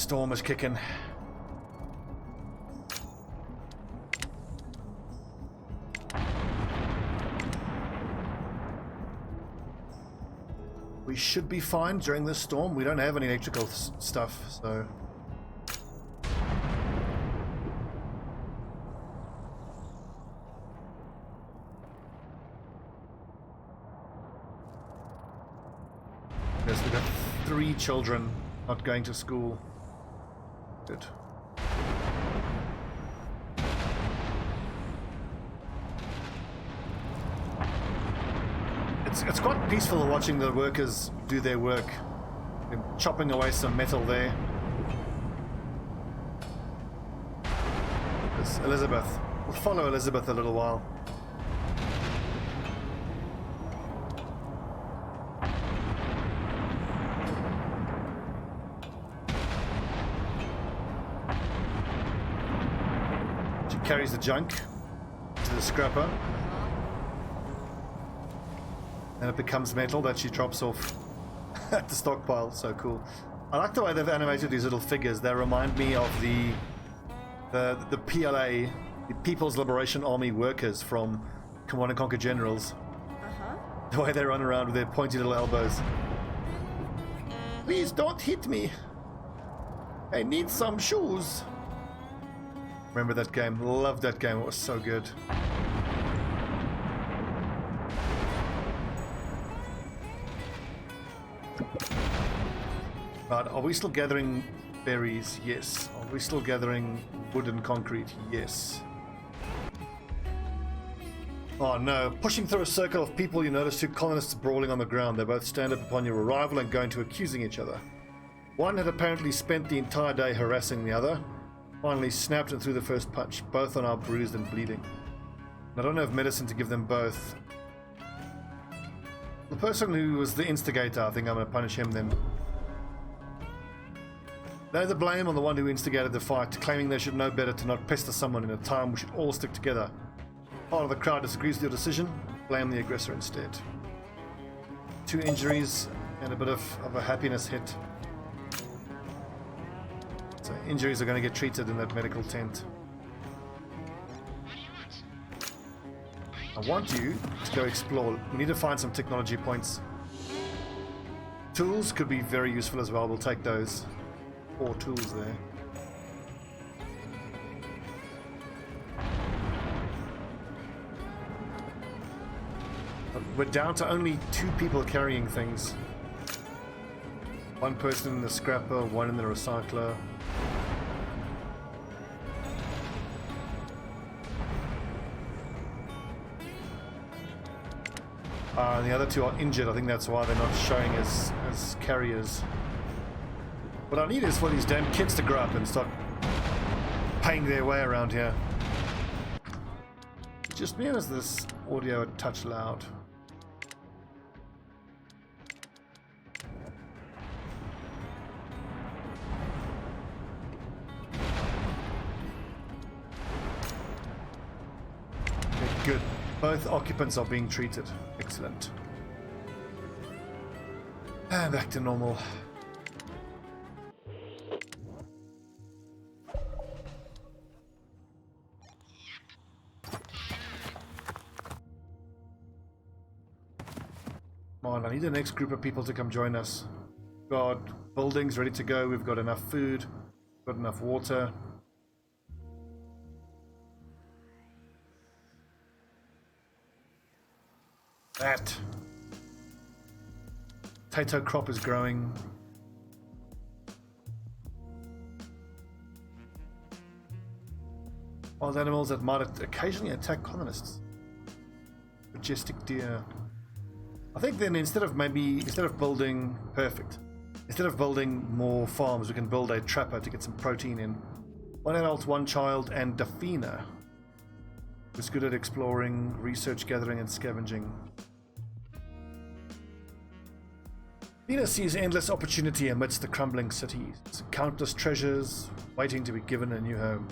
storm is kicking. We should be fine during this storm. We don't have any electrical stuff, so... Yes, we've got 3 children not going to school. Good. It's quite peaceful watching the workers do their work. They're chopping away some metal there. There's Elizabeth. We'll follow Elizabeth a little while. She carries the junk to the scrapper. And it becomes metal that she drops off at the stockpile. So cool. I like the way they've animated these little figures. They remind me of the PLA, the People's Liberation Army workers from Command and Conquer Generals. The way they run around with their pointy little elbows. Please don't hit me. I need some shoes. Remember that game? Loved that game. It was so good. Right, are we still gathering berries? Yes. Are we still gathering wood and concrete? Yes. Oh no. Pushing through a circle of people, you notice 2 colonists brawling on the ground. They both stand up upon your arrival and go into accusing each other. One had apparently spent the entire day harassing the other. Finally snapped and threw the first punch. Both are now bruised and bleeding. I don't have medicine to give them both. The person who was the instigator, I think I'm going to punish him then. Lay the blame on the one who instigated the fight, claiming they should know better to not pester someone in a time we should all stick together. Part of the crowd disagrees with your decision. Blame the aggressor instead. 2 injuries and a bit of a happiness hit. So injuries are going to get treated in that medical tent. I want you to go explore. We need to find some technology points. Tools could be very useful as well. We'll take those. 4 tools there. But we're down to only 2 people carrying things. 1 person in the scrapper, 1 in the recycler. And the other 2 are injured. I think that's why they're not showing as carriers. What I need is for these damn kids to grow up and start paying their way around here. Just me, or is this audio a touch loud? Okay, good. Both occupants are being treated. Excellent. And back to normal. Come on, I need the next group of people to come join us. We've got buildings ready to go. We've got enough food. We've got enough water. That potato crop is growing. Wild animals that might occasionally attack colonists. Majestic deer. I think then instead of building more farms, we can build a trapper to get some protein in. 1 adult, 1 child, and Dafina, who's good at exploring, research gathering, and scavenging. Dafina sees endless opportunity amidst the crumbling cities, countless treasures waiting to be given a new home.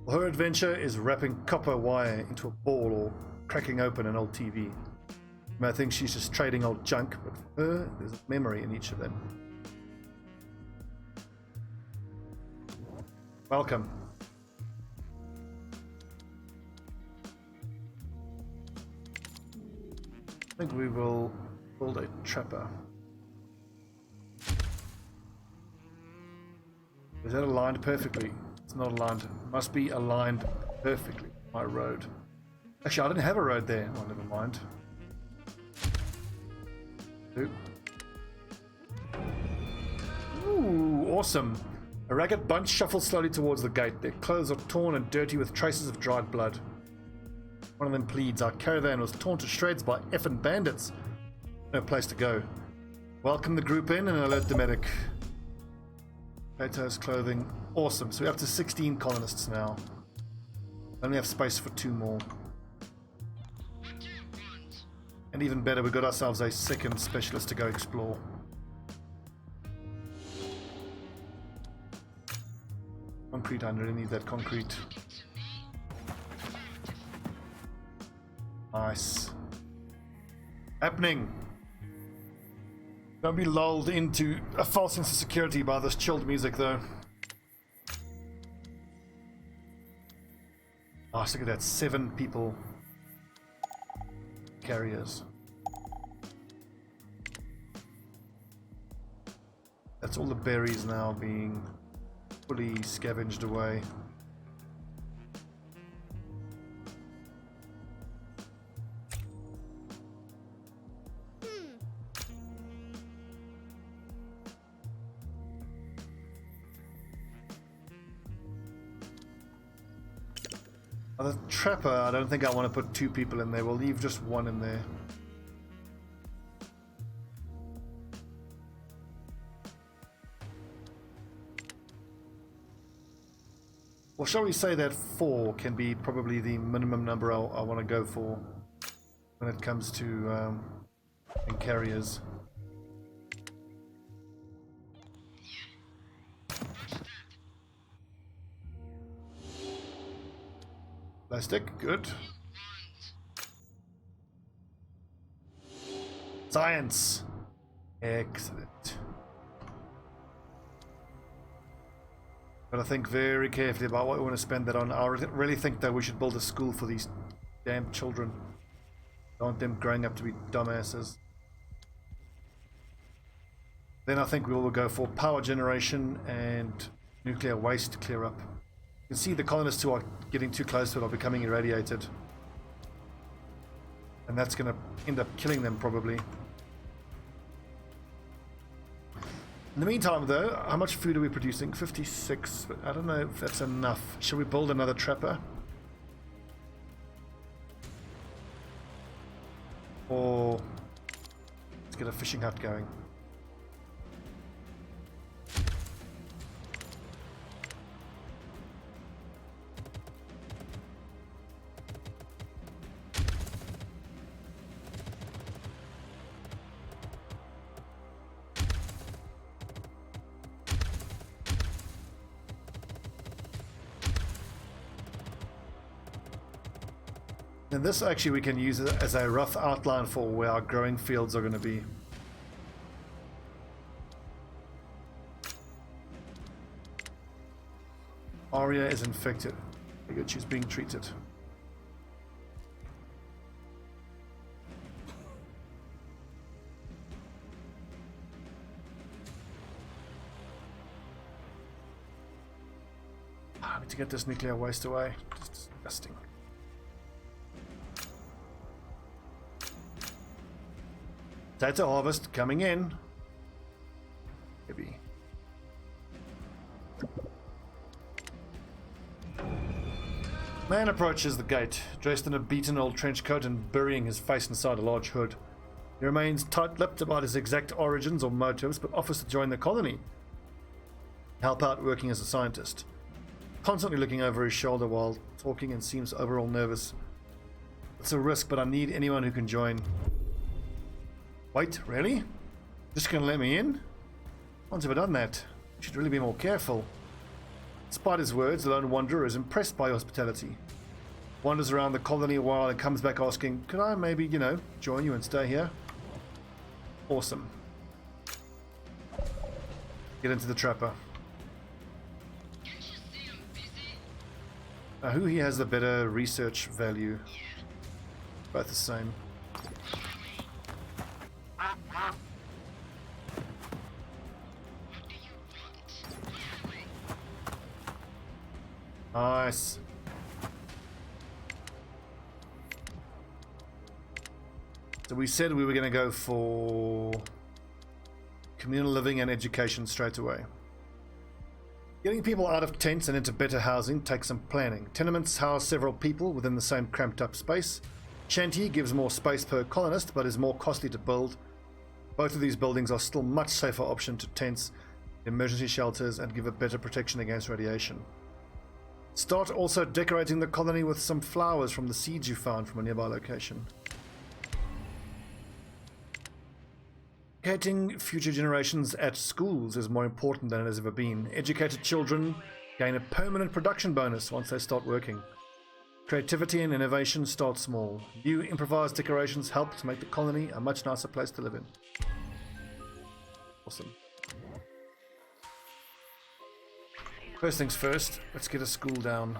Well, her adventure is wrapping copper wire into a ball or cracking open an old TV. You may think she's just trading old junk, but for her, there's a memory in each of them. Welcome. I think we will build a trapper. Is that aligned perfectly? It's not aligned. It must be aligned perfectly. My road. Actually, I didn't have a road there. Oh, never mind. Ooh, awesome. A ragged bunch shuffles slowly towards the gate. Their clothes are torn and dirty with traces of dried blood. One of them pleads, "Our caravan was torn to shreds by effing bandits. No place to go. Welcome the group in and alert the medic." Potatoes, clothing. Awesome. So we're up to 16 colonists now. Only have space for 2 more. And even better, we got ourselves a second specialist to go explore. Concrete, I really need that concrete. Nice. Happening. Don't be lulled into a false sense of security by this chilled music, though. Oh, look at that. 7 people. Carriers. That's all the berries now being fully scavenged away. The trapper, I don't think I want to put 2 people in there. We'll leave just 1 in there. Or shall we say that 4 can be probably the minimum number I want to go for when it comes to carriers. Plastic, good. Science. Excellent. Gotta think very carefully about what we want to spend that on. I really think that we should build a school for these damn children. Don't want them growing up to be dumbasses. Then I think we will go for power generation and nuclear waste to clear up. You can see the colonists who are getting too close to it are becoming irradiated. And that's going to end up killing them probably. In the meantime though, how much food are we producing? 56, but I don't know if that's enough. Shall we build another trapper? Or let's get a fishing hut going. And this actually we can use as a rough outline for where our growing fields are going to be. Aria is infected. Very good, she's being treated. I need to get this nuclear waste away. It's disgusting. Potato harvest coming in. Maybe. Man approaches the gate, dressed in a beaten old trench coat and burying his face inside a large hood. He remains tight-lipped about his exact origins or motives, but offers to join the colony. Help out working as a scientist. Constantly looking over his shoulder while talking and seems overall nervous. It's a risk, but I need anyone who can join. Wait, really? Just gonna let me in? Once have I done that? You should really be more careful. Despite his words, the lone wanderer is impressed by hospitality. Wanders around the colony a while and comes back asking, could I maybe, join you and stay here? Awesome. Get into the trapper. Who here has the better research value? Both the same. Nice. So we said we were going to go for communal living and education straight away. Getting people out of tents and into better housing takes some planning. Tenements house several people within the same cramped up space. Shanty gives more space per colonist but is more costly to build. Both of these buildings are still much safer option to tents, emergency shelters, and give a better protection against radiation. Start also decorating the colony with some flowers from the seeds you found from a nearby location. Educating future generations at schools is more important than it has ever been. Educated children gain a permanent production bonus once they start working. Creativity and innovation start small. New improvised decorations help to make the colony a much nicer place to live in. Awesome. First things first, let's get a school down.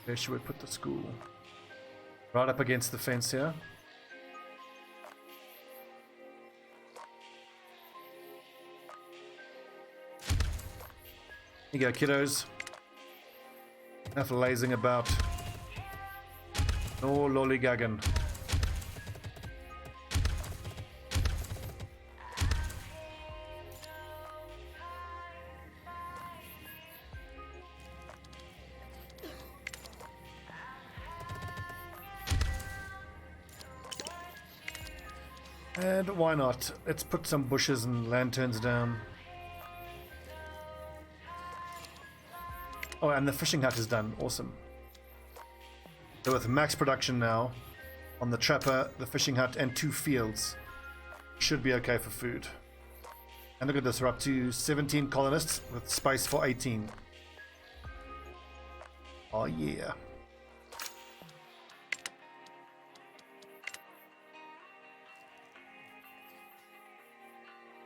Where should we put the school? Right up against the fence here. Here you go, kiddos. Enough lazing about. No lollygagging. And why not? Let's put some bushes and lanterns down. Oh, and the fishing hut is done. Awesome. So with max production now on the trapper, the fishing hut, and 2 fields, should be okay for food. And look at this, we're up to 17 colonists with space for 18. Oh yeah.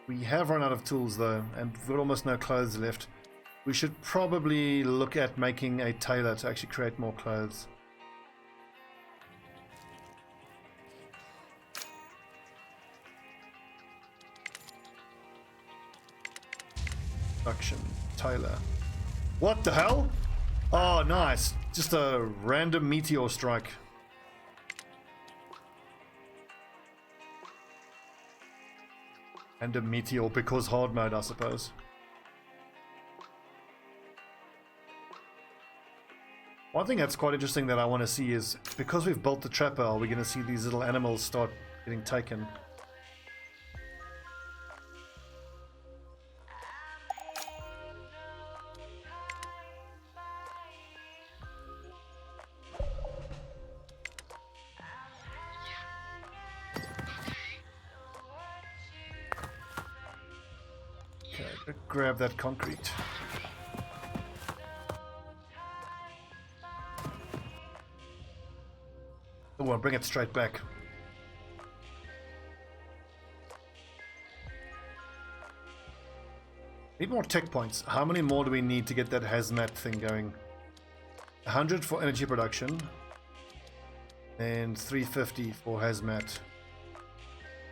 We have run out of tools though, and we've got almost no clothes left. We should probably look at making a tailor to actually create more clothes. Production, tailor. What the hell? Oh, nice. Just a random meteor strike. And a meteor because hard mode, I suppose. One thing that's quite interesting that I want to see is, because we've built the trapper, are we going to see these little animals start getting taken? Okay, grab that concrete. Oh, I'll bring it straight back. Need more tech points. How many more do we need to get that hazmat thing going? 100 for energy production. And 350 for hazmat.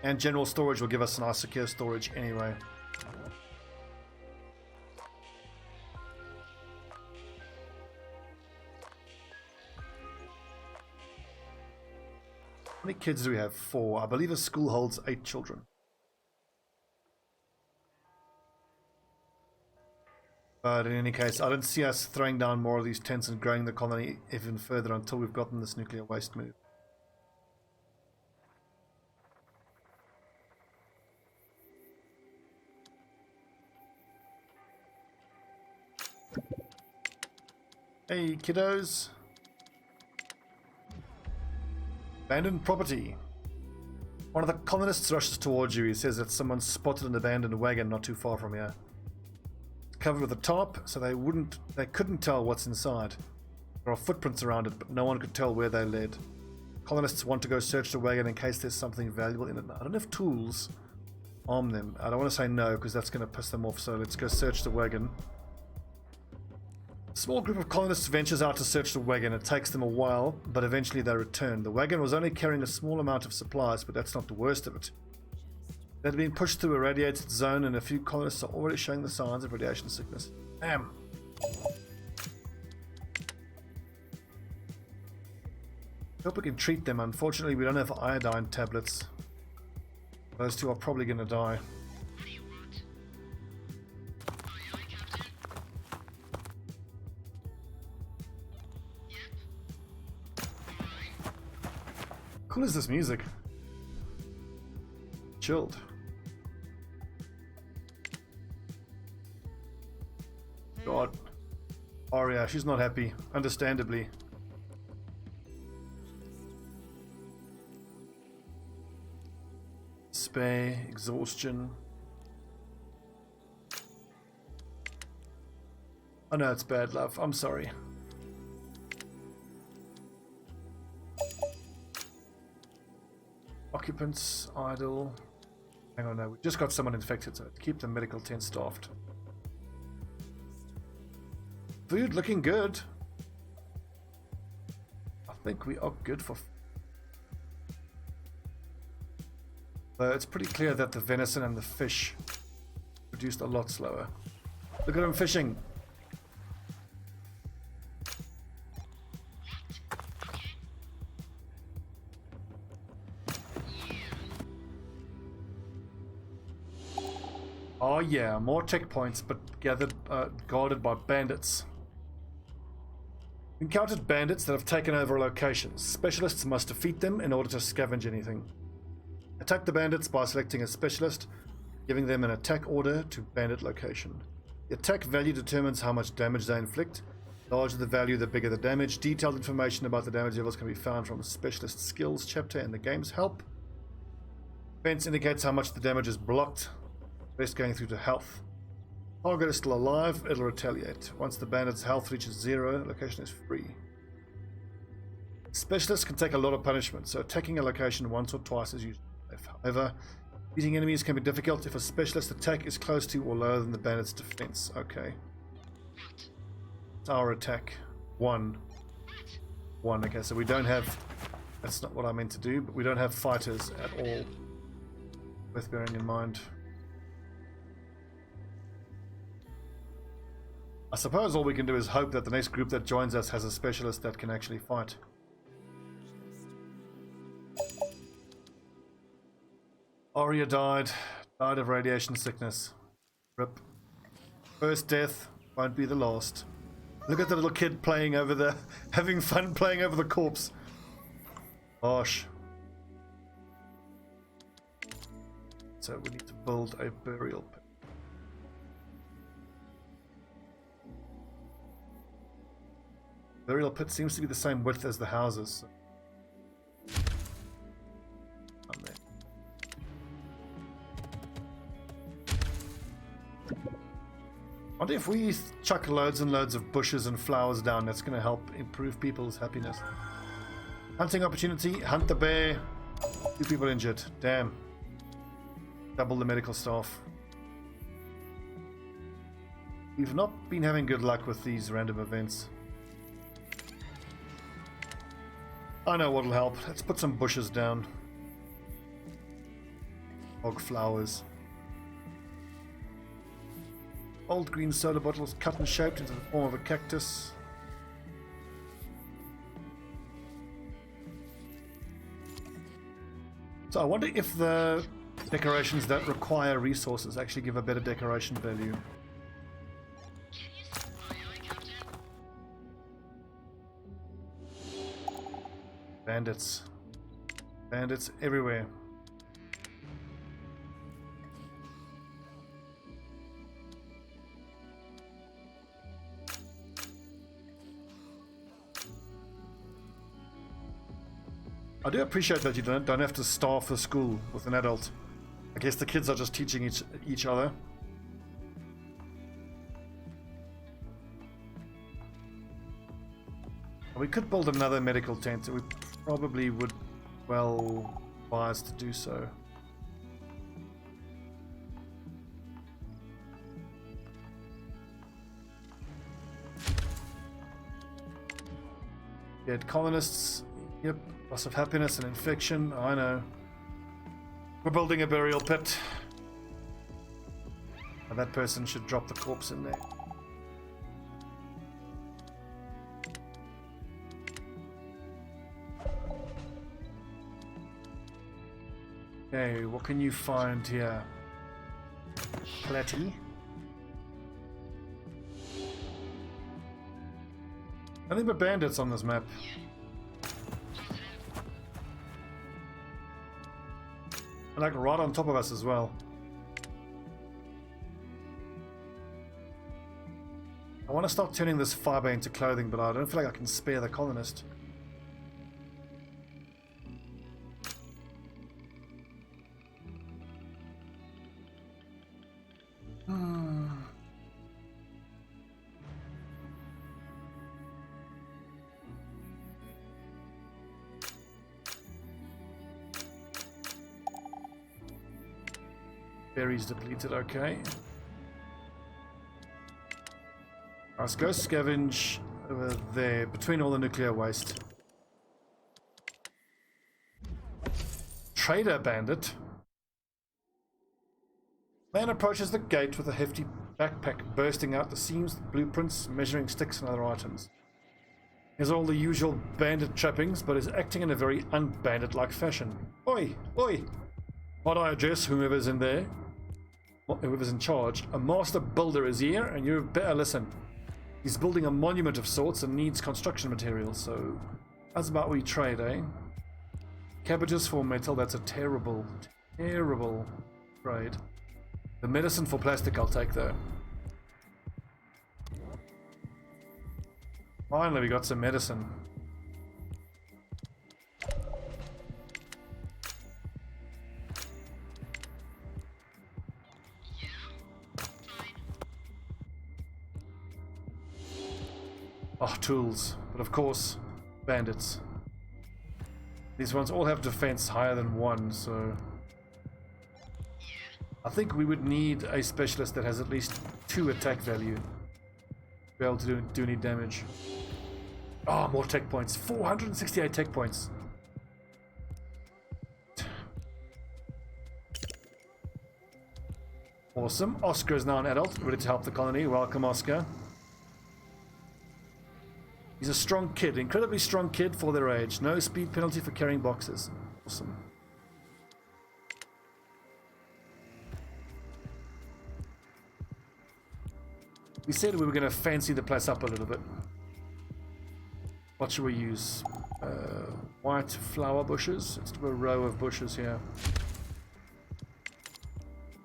And general storage will give us nice secure storage anyway. How many kids do we have? 4. I believe a school holds 8 children. But in any case, I don't see us throwing down more of these tents and growing the colony even further until we've gotten this nuclear waste move. Hey, kiddos. Abandoned property. One of the colonists rushes towards you. He says that someone spotted an abandoned wagon not too far from here. It's covered with a tarp, so they couldn't tell what's inside. There are footprints around it, but no one could tell where they led. Colonists want to go search the wagon in case there's something valuable in it. I don't have tools. Arm them. I don't want to say no because that's going to piss them off, so let's go search the wagon. A small group of colonists ventures out to search the wagon. It takes them a while, but eventually they return. The wagon was only carrying a small amount of supplies, but that's not the worst of it. They had been pushed through a radiated zone, and a few colonists are already showing the signs of radiation sickness. Damn. Hope we can treat them. Unfortunately, we don't have iodine tablets. Those two are probably going to die. What do you want? Aye, aye, Captain. Yep. Aye. Cool is this music? Chilled. God. Arya, she's not happy, understandably. Despair, exhaustion. Oh no, it's bad, love. I'm sorry. Occupants, idle. Hang on, no, we just got someone infected, so keep the medical tent staffed. Food looking good. I think we are good for. But it's pretty clear that the venison and the fish produced a lot slower. Look at them fishing. Oh yeah, more checkpoints, but guarded by bandits. Encountered bandits that have taken over locations. Specialists must defeat them in order to scavenge anything. Attack the bandits by selecting a specialist, giving them an attack order to bandit location. The attack value determines how much damage they inflict. The larger the value, the bigger the damage. Detailed information about the damage levels can be found from a specialist skills chapter in the game's help. Fence indicates how much the damage is blocked. Best going through to health. Target is still alive, it'll retaliate. Once the bandit's health reaches 0, location is free. Specialists can take a lot of punishment, so attacking a location once or twice is usually safe. However, beating enemies can be difficult if a specialist attack is close to or lower than the bandit's defense. Okay. It's our attack. 1. 1, okay, so we don't have... That's not what I meant to do, but we don't have fighters at all. Worth bearing in mind. I suppose all we can do is hope that the next group that joins us has a specialist that can actually fight. Arya died of radiation sickness. RIP. First death won't be the last. Look at the little kid playing over the, having fun playing over the corpse. Gosh. So we need to build a burial pit. Burial pit seems to be the same width as the houses. There. I wonder if we chuck loads and loads of bushes and flowers down, that's going to help improve people's happiness. Hunting opportunity, hunt the bear. 2 people injured. Damn. Double the medical staff. We've not been having good luck with these random events. I know what'll help. Let's put some bushes down. Hog flowers. Old green soda bottles cut and shaped into the form of a cactus. So I wonder if the decorations that require resources actually give a better decoration value. Bandits. Bandits everywhere. I do appreciate that you don't have to staff the school with an adult. I guess the kids are just teaching each other. We could build another medical tent. We probably would well advise to do so. Dead colonists. Yep. Loss of happiness and infection. I know. We're building a burial pit. And that person should drop the corpse in there. Okay, what can you find here? Platty. Nothing but bandits on this map. And like right on top of us as well. I want to start turning this fiber into clothing, but I don't feel like I can spare the colonist. Berries depleted, okay. Let's go scavenge over there, between all the nuclear waste. Trader bandit. Man approaches the gate with a hefty backpack bursting out the seams, blueprints, measuring sticks and other items. He has all the usual bandit trappings, but is acting in a very un-bandit-like fashion. Oi! Oi! Might I address whoever's in there? Whoever's in charge. A master builder is here, and you better listen. He's building a monument of sorts and needs construction materials, so how's about we trade, eh? Cabbages for metal, that's a terrible, terrible trade. The medicine for plastic I'll take, though. Finally, we got some medicine. Oh, tools. But of course, bandits. These ones all have defense higher than 1, so... I think we would need a specialist that has at least 2 attack value to be able to do any damage. Oh, more tech points. 468 tech points. Awesome. Oscar is now an adult, ready to help the colony. Welcome, Oscar. He's a strong kid, incredibly strong kid for their age. No speed penalty for carrying boxes. Awesome. We said we were going to fancy the place up a little bit. What should we use? White flower bushes. Let's do a row of bushes here.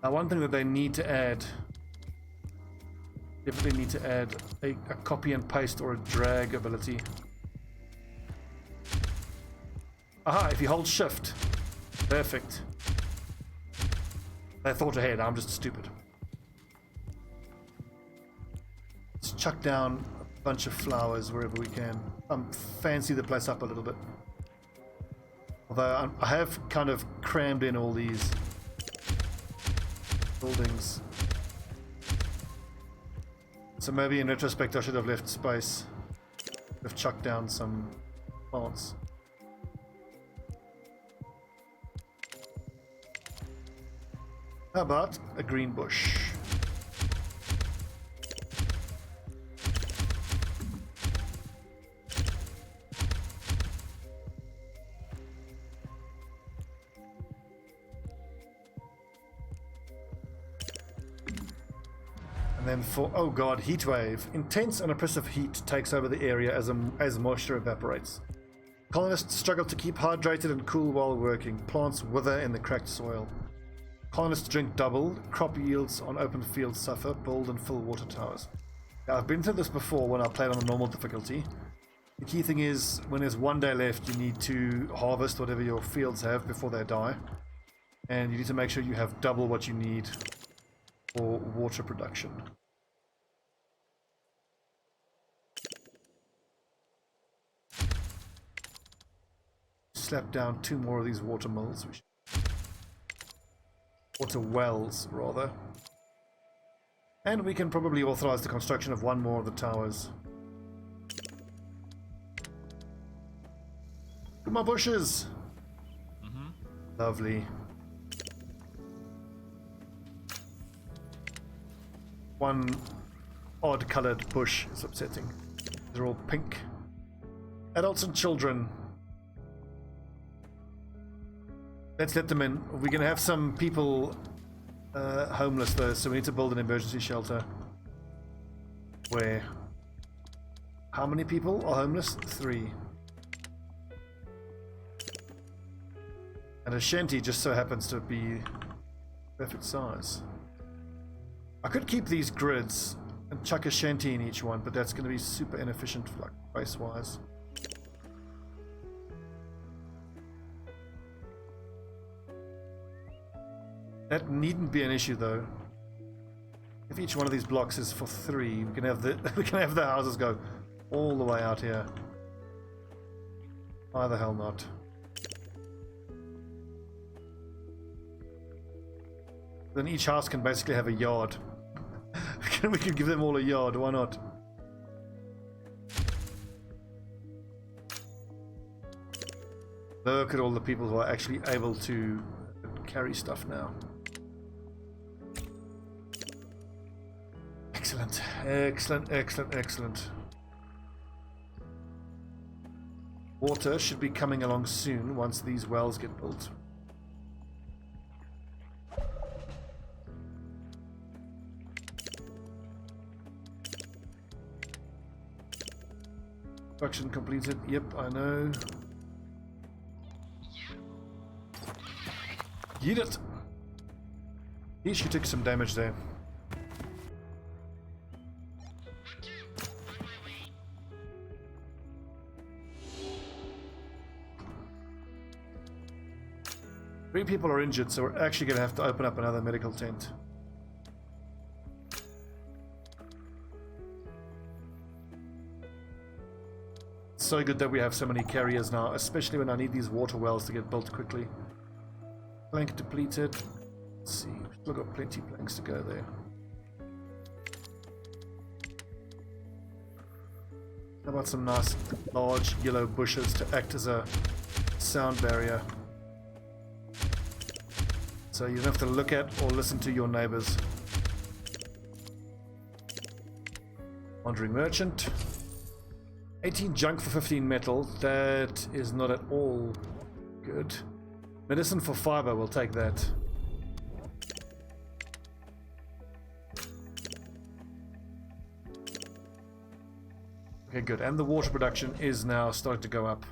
Now, one thing that they need to add... Definitely need to add a copy and paste or a drag ability. Aha, if you hold shift. Perfect. They thought ahead, I'm just stupid. Let's chuck down a bunch of flowers wherever we can. Fancy the place up a little bit. Although I have kind of crammed in all these buildings. So maybe in retrospect I should have left space. Have chucked down some plants. How about a green bush? And then for, oh god, heatwave. Intense and oppressive heat takes over the area as moisture evaporates. Colonists struggle to keep hydrated and cool while working. Plants wither in the cracked soil. Colonists drink double. Crop yields on open fields suffer. Build and fill water towers. Now, I've been through this before when I played on the normal difficulty. The key thing is, when there's 1 day left, you need to harvest whatever your fields have before they die. And you need to make sure you have double what you need for water production. slap down 2 more of these water mills. Water wells, rather. And we can probably authorize the construction of 1 more of the towers. Look at my bushes! Lovely. 1 odd coloured bush is upsetting. They're all pink. Adults and children. Let's let them in. We're going to have some people homeless though, so we need to build an emergency shelter. Where? How many people are homeless? 3. And a shanty just so happens to be perfect size. I could keep these grids and chuck a shanty in each one, but that's going to be super inefficient for like space wise. That needn't be an issue though. If each one of these blocks is for 3, we can have the houses go all the way out here. Why the hell not? Then each house can basically have a yard. We can give them all a yard, why not? Look at all the people who are actually able to carry stuff now. Excellent, excellent, excellent, excellent. Water should be coming along soon once these wells get built. Construction completed. Yep, I know. Eat it! Yeesh, you took some damage there. Three people are injured, so we're actually going to have to open up another medical tent. So good that we have so many carriers now, especially when I need these water wells to get built quickly. Plank depleted. Let's see, we've still got plenty of planks to go there. How about some nice large yellow bushes to act as a sound barrier? So you don't have to look at or listen to your neighbors. Wandering merchant. 18 junk for 15 metal. That is not at all good. Medicine for fiber, we'll take that. Okay, good. And the water production is now starting to go up.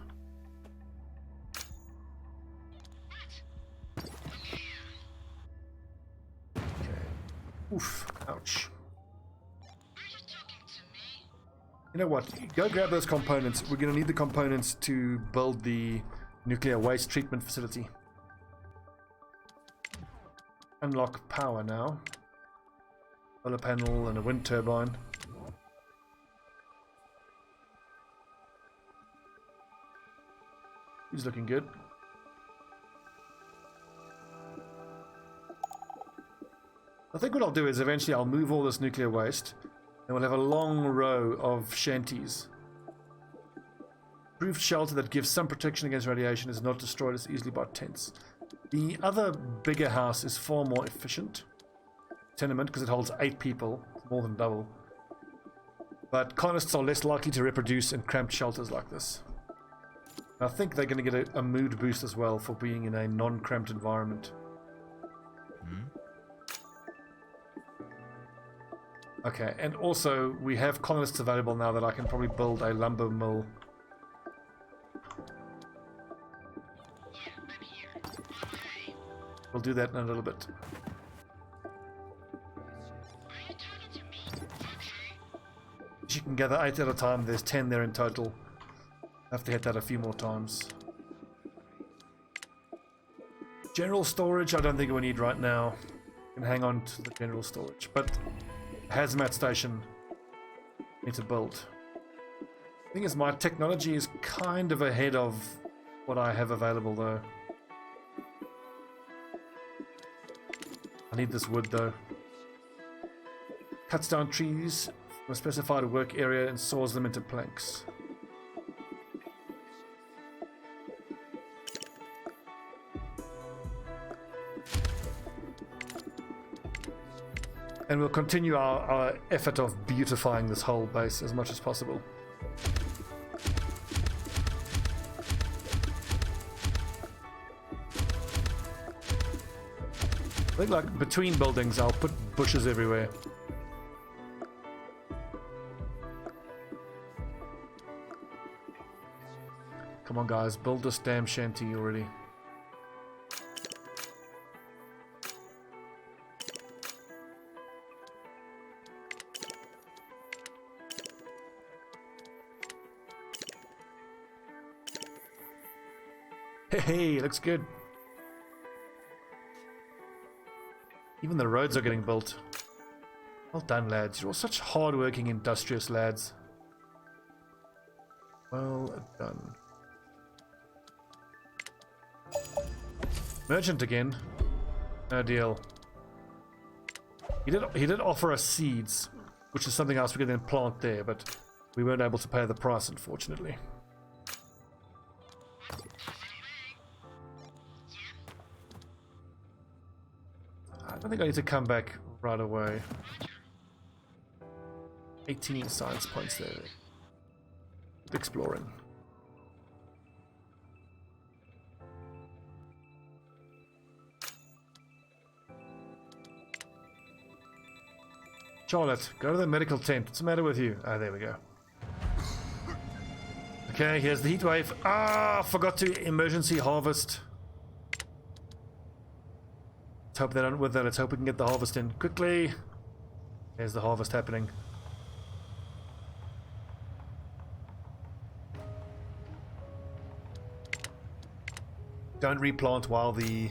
Okay. Oof. Ouch. You know what? Go grab those components. We're going to need the components to build the nuclear waste treatment facility. Unlock power now. Solar panel and a wind turbine. He's looking good. I think what I'll do is eventually I'll move all this nuclear waste. And we'll have a long row of shanties. Proved shelter that gives some protection against radiation is not destroyed as easily by tents. The other bigger house is far more efficient. Tenement, because it holds 8 people, more than double. But colonists are less likely to reproduce in cramped shelters like this. I think they're going to get a mood boost as well for being in a non-cramped environment. Okay, and also we have colonists available now that I can probably build a lumber mill. We'll do that in a little bit. You can gather 8 at a time. There's 10 there in total. I have to hit that a few more times. General storage, I don't think we need right now. We can hang on to the general storage, but hazmat station need to build. The thing is, my technology is kind of ahead of what I have available though. I need this wood though. Cuts down trees from a specified work area and saws them into planks. And we'll continue our effort of beautifying this whole base as much as possible. I think like between buildings I'll put bushes everywhere. Come on guys, build this damn shanty already. Hey, looks good. Even the roads are getting built. Well done, lads. You're all such hard-working, industrious lads. Well done. Merchant again. No deal. He did offer us seeds, which is something else we could then plant there, but we weren't able to pay the price, unfortunately. I don't think I need to come back right away. 18 science points there. Exploring. Charlotte, go to the medical tent. What's the matter with you? Ah, there we go. Okay, here's the heat wave. Ah, forgot to emergency harvest. Let's hope they don't with that. Let's hope we can get the harvest in quickly. There's the harvest happening. Don't replant while the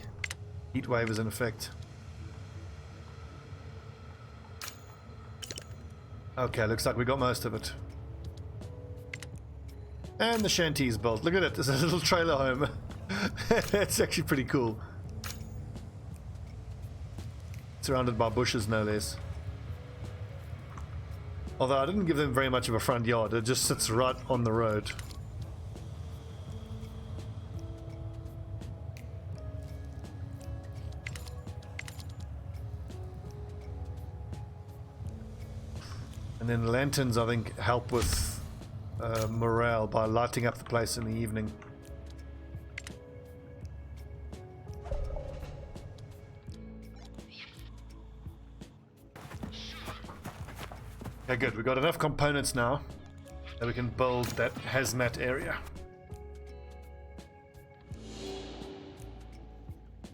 heat wave is in effect. Okay, looks like we got most of it. And the shanty is built. Look at it, there's a little trailer home. It's actually pretty cool. Surrounded by bushes, no less. Although I didn't give them very much of a front yard, it just sits right on the road. And then lanterns, I think, help with morale by lighting up the place in the evening. Okay, good. We've got enough components now that we can build that hazmat area.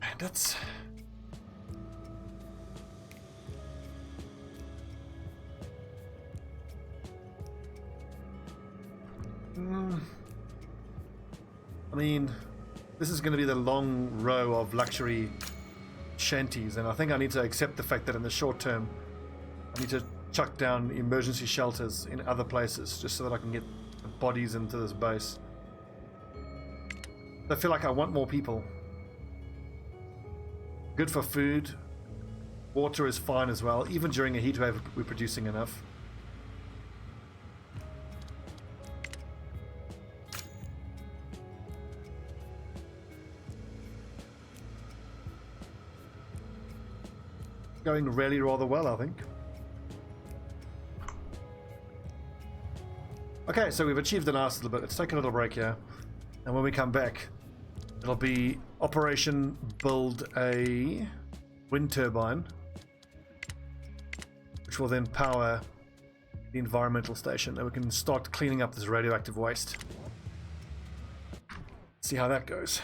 And that's... I mean, this is going to be the long row of luxury shanties, and I think I need to accept the fact that in the short term I need to chuck down emergency shelters in other places just so that I can get bodies into this base. I feel like I want more people. Good for food. Water is fine as well. Even during a heat wave, we're producing enough. Going really rather well, I think. Okay, so we've achieved a nice little bit. Let's take a little break here, and when we come back, it'll be Operation Build a Wind Turbine, which will then power the environmental station, and we can start cleaning up this radioactive waste. See how that goes.